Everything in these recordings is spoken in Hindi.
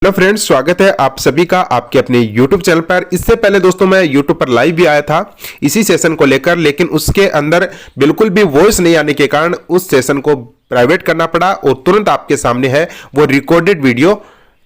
हेलो फ्रेंड्स, स्वागत है आप सभी का आपके अपने YouTube चैनल पर। इससे पहले दोस्तों मैं YouTube पर लाइव भी आया था इसी सेशन को लेकर, लेकिन उसके अंदर बिल्कुल भी वॉइस नहीं आने के कारण उस सेशन को प्राइवेट करना पड़ा और तुरंत आपके सामने है वो रिकॉर्डेड वीडियो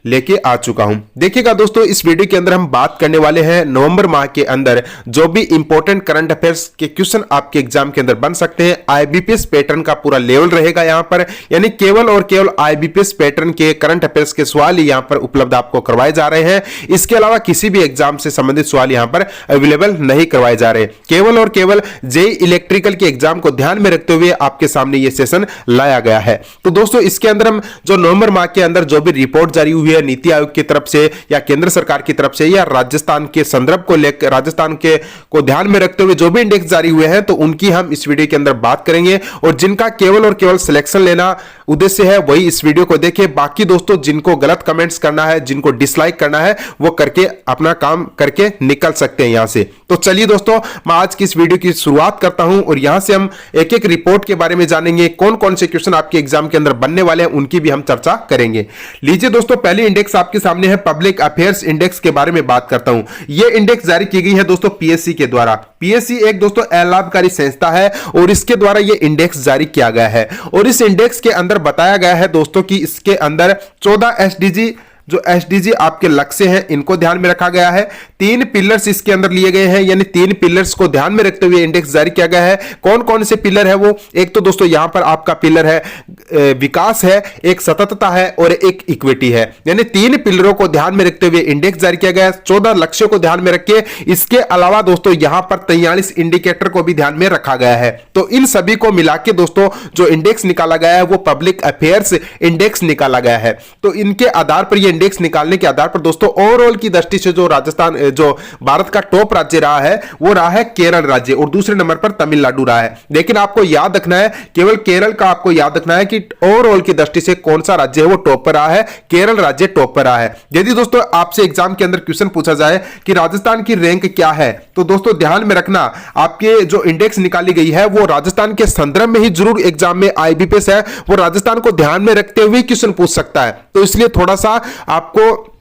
लेके आ चुका हूं। देखिएगा दोस्तों, इस वीडियो के अंदर हम बात करने वाले हैं नवंबर माह के अंदर जो भी इंपॉर्टेंट करंट अफेयर्स के क्वेश्चन आपके एग्जाम के अंदर बन सकते हैं। आईबीपीएस पैटर्न का पूरा लेवल रहेगा यहां पर, यानी केवल और केवल आईबीपीएस पैटर्न के करंट अफेयर्स के सवाल ही यहां पर उपलब्ध आपको करवाए जा रहे हैं। इसके अलावा किसी भी एग्जाम से संबंधित सवाल यहां पर अवेलेबल नहीं करवाए जा रहे। केवल और केवल जेईई इलेक्ट्रिकल के एग्जाम को ध्यान में रखते हुए आपके सामने यह सेशन लाया गया है। तो दोस्तों, इसके अंदर हम जो नवंबर माह के अंदर जो भी रिपोर्ट जारी हुई है नीति आयोग की तरफ से या केंद्र सरकार की तरफ से या राजस्थान के संदर्भ को लेकर, राजस्थान के को ध्यान में रखते हुए जो भी इंडेक्स जारी हुए हैं, तो उनकी हम इस वीडियो के अंदर बात करेंगे। और जिनका केवल और केवल सिलेक्शन लेना उद्देश्य है वही इस वीडियो को देखें। बाकी दोस्तों, जिनको गलत कमेंट्स करना है, जिनको डिसलाइक करना है, वो करके अपना काम करके निकल सकते हैं यहां से। तो चलिए दोस्तों, मैं आज की इस वीडियो की शुरुआत करता हूं और यहां से हम एक एक रिपोर्ट के बारे में जानेंगे। कौन कौन से क्वेश्चन आपके एग्जाम के अंदर बनने वाले हैं उनकी भी हम चर्चा करेंगे। लीजिए दोस्तों, पहली इंडेक्स आपके सामने है पब्लिक अफेयर्स इंडेक्स के बारे में बात करता हूं। यह इंडेक्स जारी की गई है दोस्तों पीएससी के द्वारा। पीएससी एक दोस्तों अलाभकारी संस्था है और इसके द्वारा यह इंडेक्स जारी किया गया है। और इस इंडेक्स के अंदर बताया गया है दोस्तों कि इसके अंदर 14 एसडीजी जो एसडीजी आपके लक्ष्य हैं इनको ध्यान में रखा गया है। 3 पिलर्स इसके अंदर लिए गए हैं, यानी 3 पिलर्स को ध्यान में रखते हुए इंडेक्स जारी किया गया है। कौन कौन से पिलर है वो? एक तो दोस्तों यहां पर आपका पिलर है विकास है, एक सततता है और एक इक्विटी है। यानी 3 पिलरों को ध्यान में रखते हुए इंडेक्स जारी किया गया है। 14 लक्ष्यों को ध्यान में रख के, इसके अलावा दोस्तों यहां पर 43 इंडिकेटर को भी ध्यान में रखा गया है। तो इन सभी को मिला के दोस्तों जो इंडेक्स निकाला गया है वो पब्लिक अफेयर्स इंडेक्स निकाला गया है। तो इनके आधार पर यह इंडेक्स निकालने के आधार पर दोस्तों ओवरऑल की दृष्टि से जो राजस्थान जो भारत का टॉप राज्य रहा है वो रहा है केरल राज्य और दूसरे नंबर पर तमिलनाडु रहा है। लेकिन आपको याद रखना है, केवल केरल का आपको याद रखना है कि ओवरऑल की दृष्टि से कौन सा राज्य है वो टॉप पर रहा है। केरल राज्य टॉप पर रहा है। यदि दोस्तों आपसे एग्जाम के अंदर क्वेश्चन पूछा जाए कि राजस्थान की रैंक क्या है, तो दोस्तों ध्यान में रखना आपके जो इंडेक्स निकाली गई है वो राजस्थान के संदर्भ में ही जरूर एग्जाम में आईबीपीएस है वो राजस्थान को ध्यान में रखते हुए क्वेश्चन पूछ सकता है। तो इसलिए थोड़ा सा आपको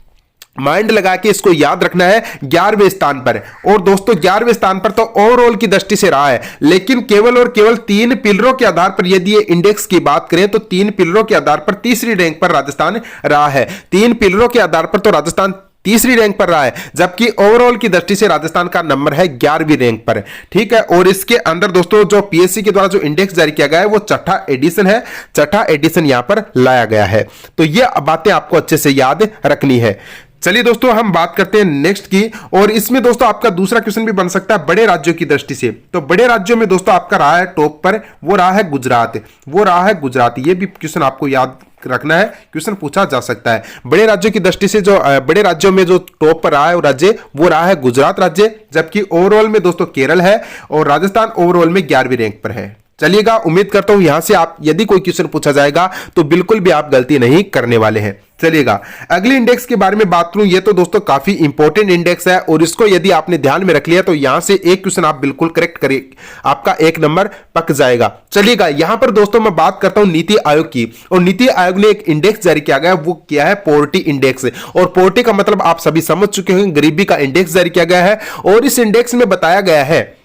माइंड लगा के इसको याद रखना है 11वें स्थान पर। और दोस्तों 11वें स्थान पर तो ओवरऑल की दृष्टि से रहा है, लेकिन केवल और केवल 3 पिलरों के आधार पर यदि ये इंडेक्स की बात करें तो 3 पिलरों के आधार पर तीसरी रैंक पर राजस्थान रहा है। 3 पिलरों के आधार पर तो राजस्थान तीसरी रैंक पर रहा है, जबकि ओवरऑल की दृष्टि से राजस्थान का नंबर है 11वीं रैंक पर। ठीक है, और इसके अंदर दोस्तों जो पीएससी के द्वारा जो इंडेक्स जारी किया गया है वो छठा एडिशन है। छठा एडिशन यहां पर लाया गया है। तो ये बातें आपको अच्छे से याद रखनी है। चलिए दोस्तों, हम बात करते हैं नेक्स्ट की। और इसमें दोस्तों आपका दूसरा क्वेश्चन भी बन सकता है बड़े राज्यों की दृष्टि से। तो बड़े राज्यों में दोस्तों आपका रहा है टॉप पर, वो रहा है गुजरात। वो रहा है गुजरात। ये भी क्वेश्चन आपको याद रखना है, क्वेश्चन पूछा जा सकता है। बड़े राज्यों की दृष्टि से जो बड़े राज्यों में जो टॉप पर रहा है वो राज्य वो रहा है गुजरात राज्य, जबकि ओवरऑल में दोस्तों केरल है और राजस्थान ओवरऑल में 11वीं रैंक पर है। चलिएगा, उम्मीद करता हूं यहां से आप यदि कोई क्वेश्चन पूछा जाएगा तो बिल्कुल भी आप गलती नहीं करने वाले हैं। चलिएगा, अगले इंडेक्स के बारे में बात करूं। ये तो दोस्तों काफी इंपॉर्टेंट इंडेक्स है और इसको यदि आपने ध्यान में रख लिया तो यहां से एक क्वेश्चन आप बिल्कुल करेक्ट करें, आपका 1 नंबर पक जाएगा। चलिएगा, यहां पर दोस्तों मैं बात करता हूं नीति आयोग की। और नीति आयोग ने एक इंडेक्स जारी किया गया, वो किया है पॉवर्टी इंडेक्स। और पॉवर्टी का मतलब आप सभी समझ चुके हैं, गरीबी का इंडेक्स जारी किया गया है। और इस इंडेक्स में बताया गया है,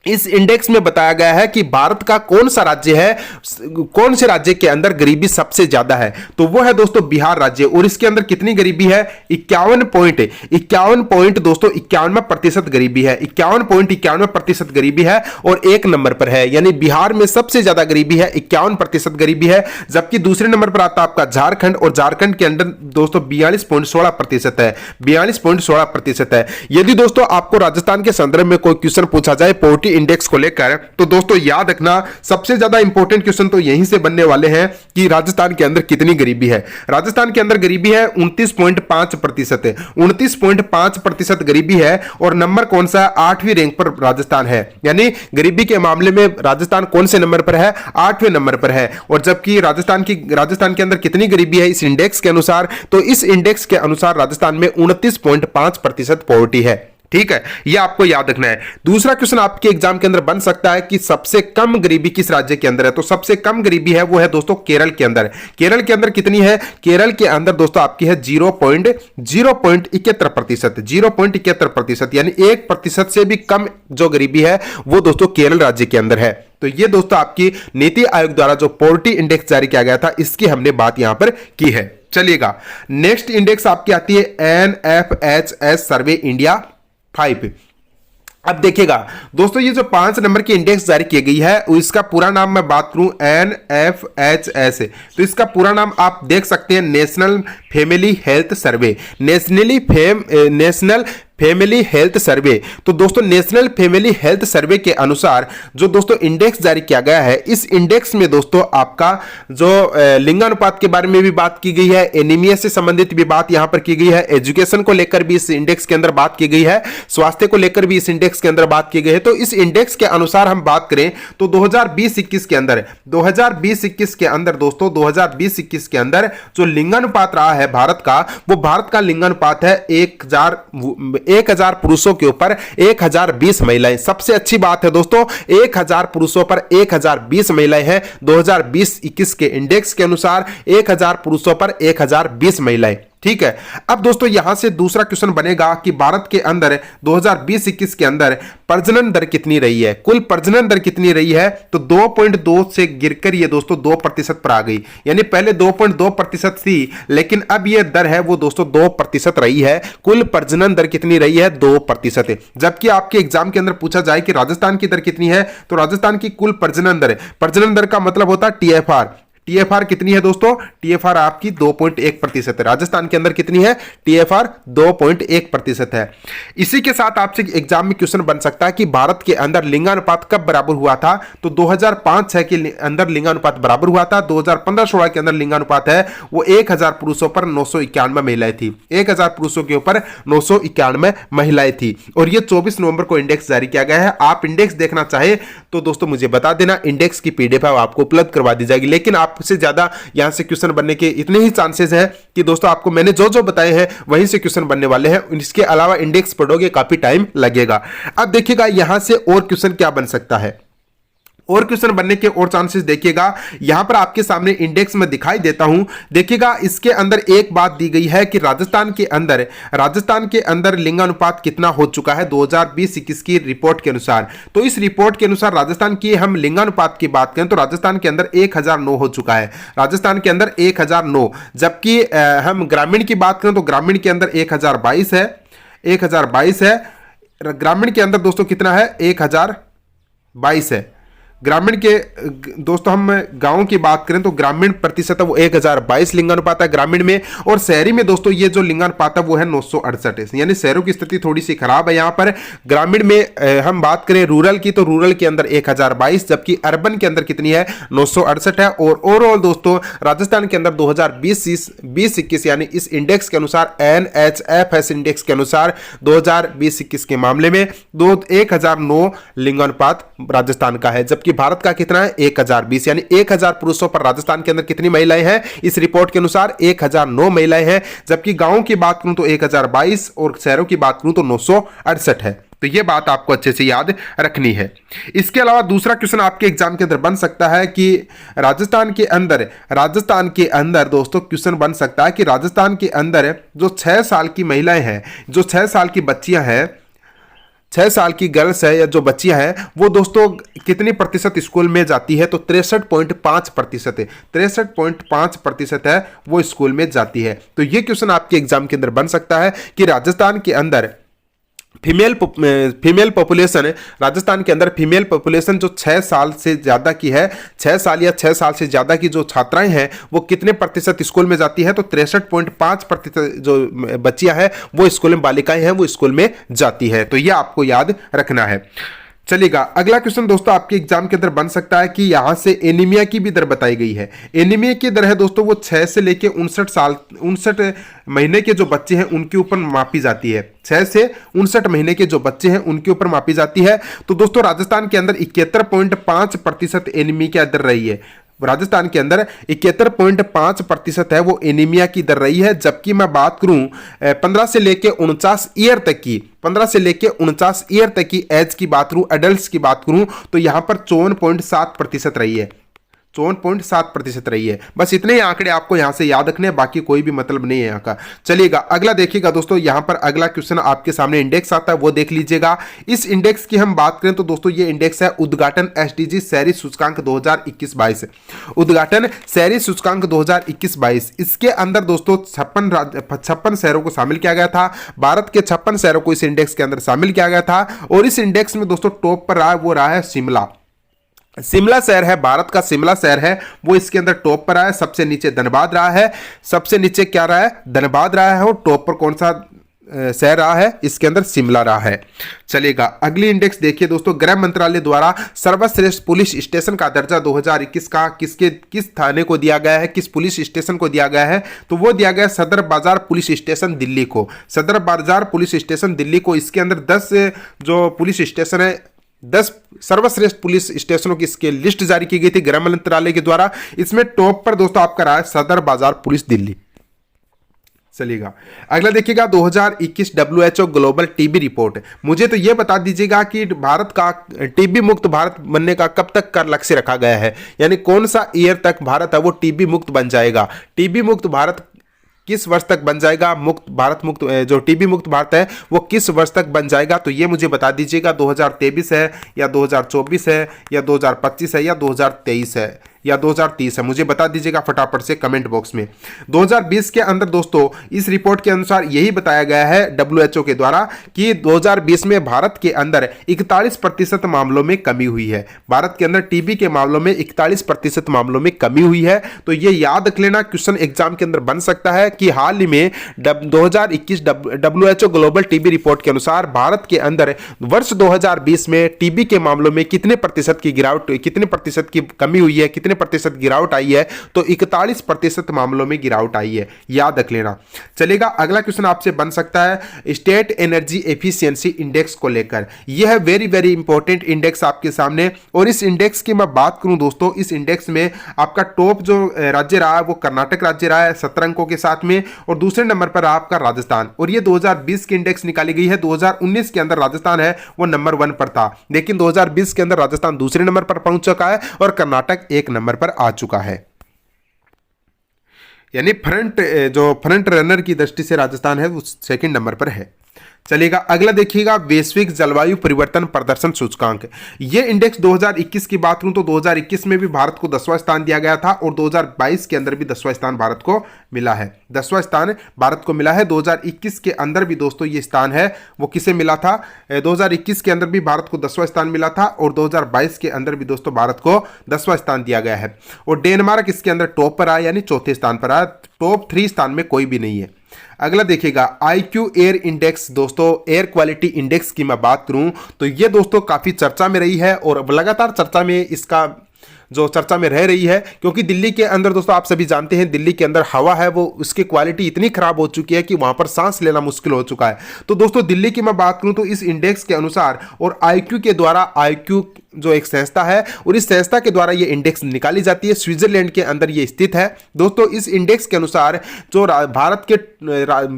इस इंडेक्स में बताया गया है कि भारत का कौन सा राज्य है, कौन से राज्य के अंदर गरीबी सबसे ज्यादा है। तो वो है दोस्तों बिहार राज्य। और इसके अंदर कितनी गरीबी है? 51 पॉइंट दोस्तों 51% गरीबी है। 51.91% गरीबी है और 1 नंबर पर है, यानी बिहार में सबसे ज्यादा गरीबी है, 51% गरीबी है। जबकि दूसरे नंबर पर आता है आपका झारखंड और झारखंड के अंदर दोस्तों 42.16% है। 42.16% है। यदि दोस्तों आपको राजस्थान के संदर्भ में कोई क्वेश्चन पूछा जाए पॉवर्टी इंडेक्स को लेकर, तो दोस्तों याद रखना सबसे ज्यादा इंपॉर्टेंट क्वेश्चन तो यहीं से बनने वाले हैं कि राजस्थान के अंदर कितनी गरीबी है। राजस्थान के अंदर गरीबी है 29.5% है। 29.5% गरीबी है। और नंबर कौन सा है? 8वीं रैंक पर राजस्थान है। यानी गरीबी के मामले में राजस्थान कौन से नंबर पर है? 8वें नंबर पर है। और जबकि राजस्थान के अंदर कितनी गरीबी है इस इंडेक्स के अनुसार? तो इस इंडेक्स के अनुसार राजस्थान में 29.5% पॉवर्टी है। ठीक है, ये आपको याद रखना है। दूसरा क्वेश्चन आपके एग्जाम के अंदर बन सकता है कि सबसे कम गरीबी किस राज्य के अंदर है, तो सबसे कम गरीबी है वो है दोस्तों केरल के अंदर। केरल के अंदर कितनी है, केरल के अंदर दोस्तों आपकी है 0.71%, 0.71%, यानी 1% से भी कम जो गरीबी है वो दोस्तों केरल राज्य के अंदर है। तो ये दोस्तों आपकी नीति आयोग द्वारा जो पॉवर्टी इंडेक्स जारी किया गया था इसकी हमने बात यहां पर की है। चलिएगा, नेक्स्ट इंडेक्स आपकी आती है NFHS सर्वे इंडिया 5। अब देखिएगा दोस्तों, ये जो 5 नंबर की इंडेक्स जारी की गई है इसका पूरा नाम मैं बात करूं NFHS, तो इसका पूरा नाम आप देख सकते हैं national family health survey, national family health survey. तो दोस्तों नेशनल फैमिली हेल्थ सर्वे के अनुसार जो दोस्तों इंडेक्स जारी किया गया है, इस इंडेक्स में दोस्तों आपका जो लिंगानुपात के बारे में भी बात की गई है, एनीमिया से संबंधित भी बात यहां पर की गई है, एजुकेशन को लेकर भी इस इंडेक्स के अंदर बात की गई है, स्वास्थ्य को लेकर भी इस इंडेक्स के अंदर बात की गई है। तो इस इंडेक्स के अनुसार हम बात करें तो 2020-21 के अंदर दोस्तों 2020-21 के अंदर जो लिंगानुपात रहा है भारत का, वो भारत का लिंगानुपात है 1000 पुरुषों के ऊपर 1020 महिलाएं। सबसे अच्छी बात है दोस्तों, 1000 पुरुषों पर 1020 महिलाएं हैं। 2020-21 के इंडेक्स के अनुसार 1000 पुरुषों पर 1020 महिलाएं। ठीक है, अब दोस्तों यहां से दूसरा क्वेश्चन बनेगा कि भारत के अंदर 2020-21 के अंदर प्रजनन दर कितनी रही है, कुल प्रजनन दर कितनी रही है, तो 2.2 से गिरकर ये दोस्तों 2% पर आ गई। यानी पहले 2.2% थी, लेकिन अब ये दर है वो दोस्तों 2% रही है। कुल प्रजनन दर कितनी रही है, 2%। जबकि आपके एग्जाम के अंदर पूछा जाए कि राजस्थान की दर कितनी है, तो राजस्थान की कुल प्रजनन दर का मतलब होता है TFR कितनी है दोस्तों, TFR आपकी 2.1% है। राजस्थान के अंदर कितनी है, TFR 2.1% है। इसी के साथ आपसे एग्जाम में क्वेश्चन बन सकता है कि भारत के अंदर लिंगानुपात कब बराबर हुआ था, तो 2005-6 के अंदर लिंगानुपात बराबर हुआ था। 2015-16 के अंदर लिंगानुपात है वो 1000 पुरुषों पर 991 महिलाएं थी, 1000 पुरुषों के ऊपर 991 महिलाएं थी। और ये 24 नवंबर को इंडेक्स जारी किया गया है। आप इंडेक्स देखना चाहे तो दोस्तों मुझे बता देना, इंडेक्स की PDF आपको उपलब्ध करवा दी जाएगी। लेकिन आपसे ज्यादा यहां से क्वेश्चन बनने के इतने ही चांसेस हैं कि दोस्तों आपको मैंने जो जो बताए हैं वहीं से क्वेश्चन बनने वाले हैं। इसके अलावा इंडेक्स पढ़ोगे काफी टाइम लगेगा। अब देखिएगा यहां से और क्वेश्चन क्या बन सकता है, और क्वेश्चन बनने के और चांसेस देखिएगा। यहां पर आपके सामने इंडेक्स में दिखाई देता हूं, देखिएगा इसके अंदर एक बात दी गई है कि राजस्थान के अंदर लिंगानुपात कितना हो चुका है 2020-21 की रिपोर्ट के अनुसार। तो इस रिपोर्ट के अनुसार राजस्थान की हम लिंगानुपात की बात करें तो राजस्थान के अंदर 1009 हो चुका है, राजस्थान के अंदर 1009। जबकि हम ग्रामीण की बात करें तो ग्रामीण के अंदर 1022 है। ग्रामीण के अंदर दोस्तों कितना है, 1022 है। ग्रामीण के दोस्तों हम गांव की बात करें तो ग्रामीण प्रतिशत है वो 1022 लिंगानुपात है ग्रामीण में, और शहरी में दोस्तों ये जो लिंगानुपात है वो है 968, यानी शहरों की स्थिति थोड़ी सी खराब है यहाँ पर। ग्रामीण में हम बात करें रूरल की तो रूरल के अंदर 1022, जबकि अर्बन के अंदर कितनी है 968 है। और ओवरऑल दोस्तों राजस्थान के अंदर 2020-21 यानी इस इंडेक्स के अनुसार NHFS इंडेक्स के अनुसार 2020-21 के मामले में 1009 लिंगानुपात राजस्थान का है, जबकि भारत का कितना है 1020, यानी 1000 पुरुषों पर राजस्थान के अंदर कितनी महिलाएं हैं, इस रिपोर्ट के अनुसार 1009 महिलाएं हैं। जबकि गांवों की बात करूं तो 1022 और शहरों की बात करूं तो 968 है। तो ये बात आपको अच्छे से याद रखनी है। इसके अलावा दूसरा क्वेश्चन आपके एग्जाम के अंदर बन सकता है कि राजस्थान के अंदर दोस्तों क्वेश्चन बन सकता है कि राजस्थान के अंदर जो 6 साल की महिलाएं हैं, जो 6 साल की बच्चियां हैं, 6 साल की गर्ल्स है या जो बच्चियां हैं, वो दोस्तों कितनी प्रतिशत स्कूल में जाती है, तो 63.5% है, 63.5% है वो स्कूल में जाती है। तो ये क्वेश्चन आपके एग्जाम के अंदर बन सकता है कि राजस्थान के अंदर फीमेल पॉपुलेशन, राजस्थान के अंदर फीमेल पॉपुलेशन जो 6 साल से ज्यादा की है, 6 साल या 6 साल से ज्यादा की जो छात्राएं हैं वो कितने प्रतिशत स्कूल में जाती है, तो 63.5% जो बच्चियां हैं वो स्कूल में, बालिकाएं हैं वो स्कूल में जाती है। तो यह आपको याद रखना है। चलिएगा अगला क्वेश्चन दोस्तों आपके एग्जाम के अंदर बन सकता है कि यहां से एनीमिया की भी दर बताई गई है। एनीमिया की दर है दोस्तों वो 6 से लेके 59 महीने के जो बच्चे हैं उनके ऊपर मापी जाती है। 6 से 59 महीने के जो बच्चे हैं उनके ऊपर मापी जाती है। तो दोस्तों राजस्थान के अंदर 71.5% एनीमिया की दर रही है। राजस्थान के अंदर 71.5% है वो एनीमिया की दर रही है। जबकि मैं बात करूं 15 से लेके 49 ईयर तक की 15 से लेके 49 ईयर तक की एज की बात करूं, एडल्ट्स की बात करूं, तो यहां पर 54.7% रही है, 54.7% रही है। बस इतने ही आंकड़े आपको यहां से याद रखने हैं, बाकी कोई भी मतलब नहीं है यहां का। चलिएगा अगला देखिएगा दोस्तों, यहां पर अगला क्वेश्चन आपके सामने इंडेक्स आता है, वो देख लीजिएगा। इस इंडेक्स की हम बात करें तो दोस्तों ये इंडेक्स है उद्घाटन एसडीजी शहरी सूचकांक 2021-22, उद्घाटन शहरी सूचकांक 2021-22। इसके अंदर दोस्तों 56 शहरों को शामिल किया गया था। भारत के 56 शहरों को इस इंडेक्स के अंदर शामिल किया गया था और इस इंडेक्स में दोस्तों टॉप पर रहा है, वो रहा है शिमला। शिमला शहर है, भारत का शिमला शहर है वो इसके अंदर टॉप पर रहा है। सबसे नीचे धनबाद रहा है, सबसे नीचे क्या रहा है, धनबाद रहा है। और टॉप पर कौन सा शहर रहा है, इसके अंदर शिमला रहा है। चलेगा अगली इंडेक्स देखिए दोस्तों, गृह मंत्रालय द्वारा सर्वश्रेष्ठ पुलिस स्टेशन का दर्जा 2021 का किस थाने को दिया गया है, किस पुलिस स्टेशन को दिया गया है, तो वो दिया गया सदर बाजार पुलिस स्टेशन दिल्ली को। सदर बाजार पुलिस स्टेशन दिल्ली को। इसके अंदर 10 जो पुलिस स्टेशन है, 10 सर्वश्रेष्ठ पुलिस स्टेशनों की इसके लिस्ट जारी की गई थी गृह मंत्रालय के द्वारा। इसमें टॉप पर दोस्तों आपका रहा है सदर बाजार पुलिस दिल्ली। चलिएगा अगला देखिएगा 2021 WHO ग्लोबल टीबी रिपोर्ट। मुझे तो यह बता दीजिएगा कि भारत का टीबी मुक्त भारत बनने का कब तक का लक्ष्य रखा गया है, यानी कौन सा ईयर तक भारत है वो टीबी मुक्त बन जाएगा। टीबी मुक्त भारत किस वर्ष तक बन जाएगा, मुक्त जो टीबी मुक्त भारत है वो किस वर्ष तक बन जाएगा, तो ये मुझे बता दीजिएगा। 2023 है या 2024 है या 2025 है या 2023 है या 2030 है, मुझे बता दीजिएगा फटाफट से कमेंट बॉक्स में। 2020 के अंदर दोस्तों इस रिपोर्ट के अनुसार यही बताया गया है WHO के द्वारा कि 2020 में भारत के अंदर 41% मामलों में कमी हुई है। भारत के अंदर टीबी के मामलों में 41% मामलों में कमी हुई है। तो ये याद रख लेना, क्वेश्चन एग्जाम के अंदर बन सकता है कि हाल ही में 2021 WHO ग्लोबल टीबी रिपोर्ट के अनुसार भारत के अंदर वर्ष 2020 में टीबी के मामलों में कितने प्रतिशत की गिरावट, कितने प्रतिशत की कमी हुई है, कितने प्रतिशत गिरावट आई है, तो 41% मामलों में गिरावट आई है, याद रख लेना। चलेगा अगला क्वेश्चन आपसे बन सकता है स्टेट एनर्जी एफिशिएंसी इंडेक्स को लेकर। यह है वेरी वेरी इंपॉर्टेंट इंडेक्स आपके सामने। और इस इंडेक्स की मैं बात करूं दोस्तों, इस इंडेक्स में आपका टॉप जो राज्य रहा है वो कर्नाटक राज्य रहा है 17 अंकों के साथ में, और दूसरे नंबर पर रहा आपका राजस्थान। और ये 2020 की इंडेक्स निकाली गई है। 2019 के अंदर राजस्थान है वो नंबर 1 पर था, लेकिन 2020 के अंदर राजस्थान दूसरे नंबर पर पहुंच चुका है और कर्नाटक 1 नंबर पर आ चुका है। यानी फ्रंट रनर की दृष्टि से राजस्थान है वो सेकंड नंबर पर है। चलेगा अगला देखिएगा वैश्विक जलवायु परिवर्तन प्रदर्शन सूचकांक। ये इंडेक्स 2021 की बात करूं तो 2021 में भी भारत को 10वां स्थान दिया गया था और 2022 के अंदर भी 10वां स्थान भारत को मिला है। 10वां स्थान भारत को मिला है। 2021 के अंदर भी दोस्तों ये स्थान है वो किसे मिला था, 2021 के अंदर भी भारत को 10वां स्थान मिला था और 2022 के अंदर भी दोस्तों भारत को 10वां स्थान दिया गया है। और डेनमार्क इसके अंदर टॉप पर आया, यानी चौथे स्थान पर आया। टॉप 3 स्थान में कोई भी नहीं है। अगला देखिएगा IQ एयर इंडेक्स। दोस्तों एयर क्वालिटी इंडेक्स की मैं बात करूं तो ये दोस्तों काफी चर्चा में रही है और लगातार चर्चा में इसका जो चर्चा में रह रही है, क्योंकि दिल्ली के अंदर दोस्तों आप सभी जानते हैं दिल्ली के अंदर हवा है वो उसकी क्वालिटी इतनी खराब हो चुकी है कि वहां पर सांस लेना मुश्किल हो चुका है। तो दोस्तों दिल्ली की मैं बात करूं तो इस इंडेक्स के अनुसार और IQ के द्वारा, IQ जो एक संस्था है और इस संस्था के द्वारा ये इंडेक्स निकाली जाती है, स्विट्जरलैंड के अंदर ये स्थित है। दोस्तों इस इंडेक्स के अनुसार जो भारत के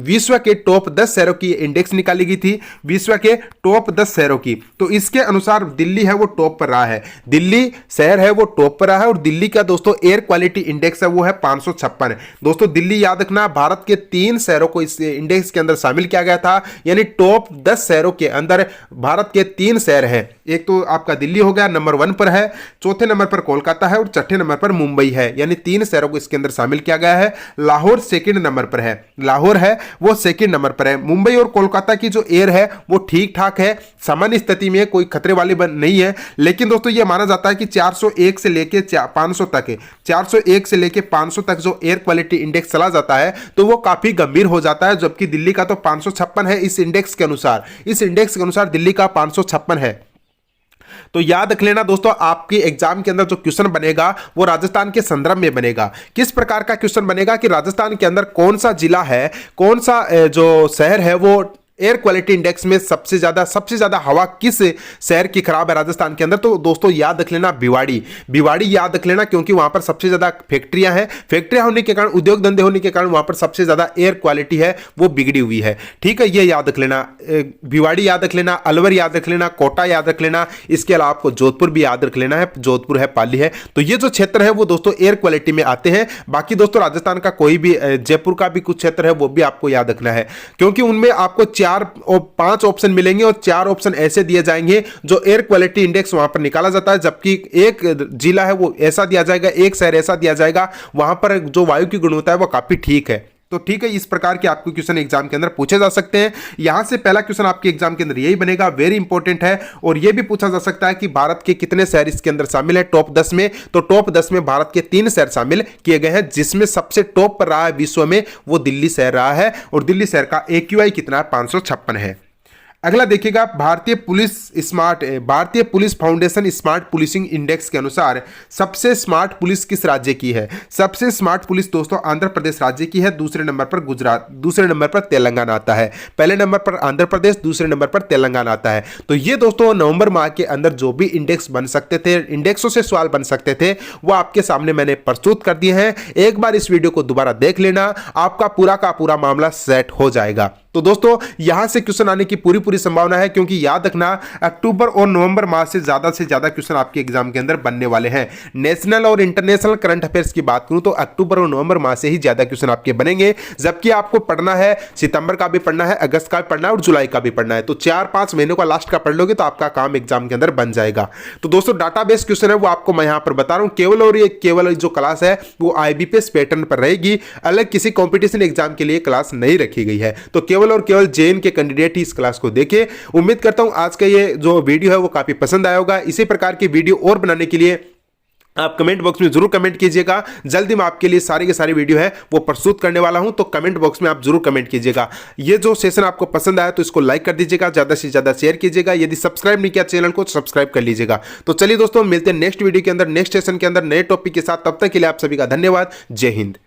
विश्व के टॉप 10 शहरों की इंडेक्स निकाली गई थी, विश्व के टॉप 10 शहरों की, तो इसके अनुसार दिल्ली है वो टॉप पर रहा है। दिल्ली शहर है वो टॉप पर रहा है और दिल्ली का दोस्तों एयर क्वालिटी इंडेक्स है वो है 556। दोस्तों दिल्ली याद रखना, भारत के 3 शहरों को इस इंडेक्स के अंदर शामिल किया गया था, यानी टॉप 10 शहरों के अंदर भारत के 3 शहर हैं। एक तो आपका दिल्ली हो गया, नंबर 1 पर है, चौथे नंबर पर कोलकाता है और छठे नंबर पर मुंबई है, यानी 3 शहरों को इसके अंदर शामिल किया गया है। लाहौर सेकंड नंबर पर है, लाहौर है वो सेकंड नंबर पर है। मुंबई और कोलकाता की जो एयर है वो ठीक ठाक है, सामान्य स्थिति में कोई खतरे वाली नहीं है। लेकिन दोस्तों ये माना जाता है कि 401 से लेके 500 तक है, 401 से लेके 500 तक जो एयर क्वालिटी इंडेक्स चला जाता है तो वो काफी गंभीर हो जाता है, जबकि दिल्ली का तो 556 है इस इंडेक्स के अनुसार। इस इंडेक्स के अनुसार दिल्ली का 556 है। तो याद रख लेना दोस्तों, आपके एग्जाम के अंदर जो क्वेश्चन बनेगा वो राजस्थान के संदर्भ में बनेगा। किस प्रकार का क्वेश्चन बनेगा कि राजस्थान के अंदर कौन सा जिला है, कौन सा जो शहर है वो एयर क्वालिटी इंडेक्स में सबसे ज्यादा हवा किस शहर की खराब है राजस्थान के अंदर? तो दोस्तों याद रख लेना भिवाड़ी याद रख लेना, क्योंकि वहां पर सबसे ज्यादा फैक्ट्रियां होने के कारण, उद्योग धंधे होने के कारण वहां पर सबसे ज्यादा एयर क्वालिटी है वो बिगड़ी हुई है। ठीक है, ये याद रख लेना, भिवाड़ी याद रख लेना, अलवर याद रख लेना, कोटा याद रख लेना। इसके अलावा आपको जोधपुर भी याद रख लेना है, जोधपुर है, पाली है। तो ये जो क्षेत्र है वो दोस्तों एयर क्वालिटी में आते हैं। बाकी दोस्तों राजस्थान का कोई भी, जयपुर का भी कुछ क्षेत्र है वो भी आपको याद रखना है, क्योंकि उनमें आपको 4 और 5 ऑप्शन मिलेंगे और 4 ऑप्शन ऐसे दिए जाएंगे जो एयर क्वालिटी इंडेक्स वहां पर निकाला जाता है, जबकि एक जिला है वो ऐसा दिया जाएगा, एक शहर ऐसा दिया जाएगा वहां पर जो वायु की गुणवत्ता है वो काफी ठीक है। तो ठीक है, इस प्रकार के आपको क्वेश्चन एग्जाम के अंदर पूछे जा सकते हैं। यहां से पहला क्वेश्चन आपके एग्जाम के अंदर यही बनेगा, वेरी इंपॉर्टेंट है। और यह भी पूछा जा सकता है कि भारत के कितने शहर इसके अंदर शामिल है टॉप 10 में? तो टॉप 10 में भारत के 3 शहर शामिल किए गए हैं, जिसमें सबसे टॉप पर रहा है विश्व में वो दिल्ली शहर रहा है, और दिल्ली शहर का AQI कितना है? 556 है। अगला देखिएगा, भारतीय police foundation smart policing index के अनुसार सबसे स्मार्ट पुलिस किस राज्य की है? सबसे स्मार्ट पुलिस दोस्तों आंध्र प्रदेश राज्य की है, दूसरे नंबर पर गुजरात, दूसरे नंबर पर तेलंगाना आता है। पहले नंबर पर आंध्र प्रदेश, दूसरे नंबर पर तेलंगाना आता है। तो ये दोस्तों नवंबर माह के अंदर जो भी इंडेक्स बन सकते थे, इंडेक्सों से सवाल बन सकते थे, वो आपके सामने मैंने प्रस्तुत कर दिए हैं। एक बार इस वीडियो को दोबारा देख लेना, आपका पूरा का पूरा मामला सेट हो जाएगा। तो दोस्तों यहां से क्वेश्चन आने की पूरी संभावना है, क्योंकि याद रखना अक्टूबर और नवंबर माह से ज्यादा क्वेश्चन आपके एग्जाम के अंदर बनने वाले हैं। नेशनल और इंटरनेशनल करंट अफेयर्स की बात करूं तो अक्टूबर और नवंबर माह से ही ज्यादा क्वेश्चन आपके बनेंगे, जबकि आपको पढ़ना है सितंबर का भी पढ़ना है, अगस्त का भी पढ़ना है और जुलाई का भी पढ़ना है। तो 4-5 महीनों का लास्ट का पढ़ लोगे तो आपका काम एग्जाम के अंदर बन जाएगा। तो दोस्तों डाटाबेस क्वेश्चन है वो आपको मैं यहां पर बता रहा हूं, केवल जो क्लास है वो IBPS पैटर्न पर रहेगी, अलग किसी कॉम्पिटिशन एग्जाम के लिए क्लास नहीं रखी गई है। तो केवल जेएन के कैंडिडेट ही इस क्लास को देखें। उम्मीद करता हूं आज का ये जो वीडियो है वो काफी पसंद आया होगा। इसी प्रकार की वीडियो और बनाने के लिए आप कमेंट बॉक्स में जरूर कमेंट कीजिएगा। जल्दी मैं आपके लिए सारी के सारी वीडियो है वो प्रस्तुत करने वाला हूं, तो कमेंट बॉक्स में आप जरूर कमेंट कीजिएगा। ये जो सेशन आपको पसंद आया तो इसको लाइक कर दीजिएगा, ज्यादा से ज्यादा शेयर कीजिएगा। यदि सब्सक्राइब नहीं किया चैनल को तो सब्सक्राइब कर लीजिएगा। तो चलिए दोस्तों मिलते हैं नेक्स्ट वीडियो के अंदर, नेक्स्ट सेशन के अंदर नए टॉपिक के साथ। तब तक के लिए आप सभी का धन्यवाद। जय हिंद।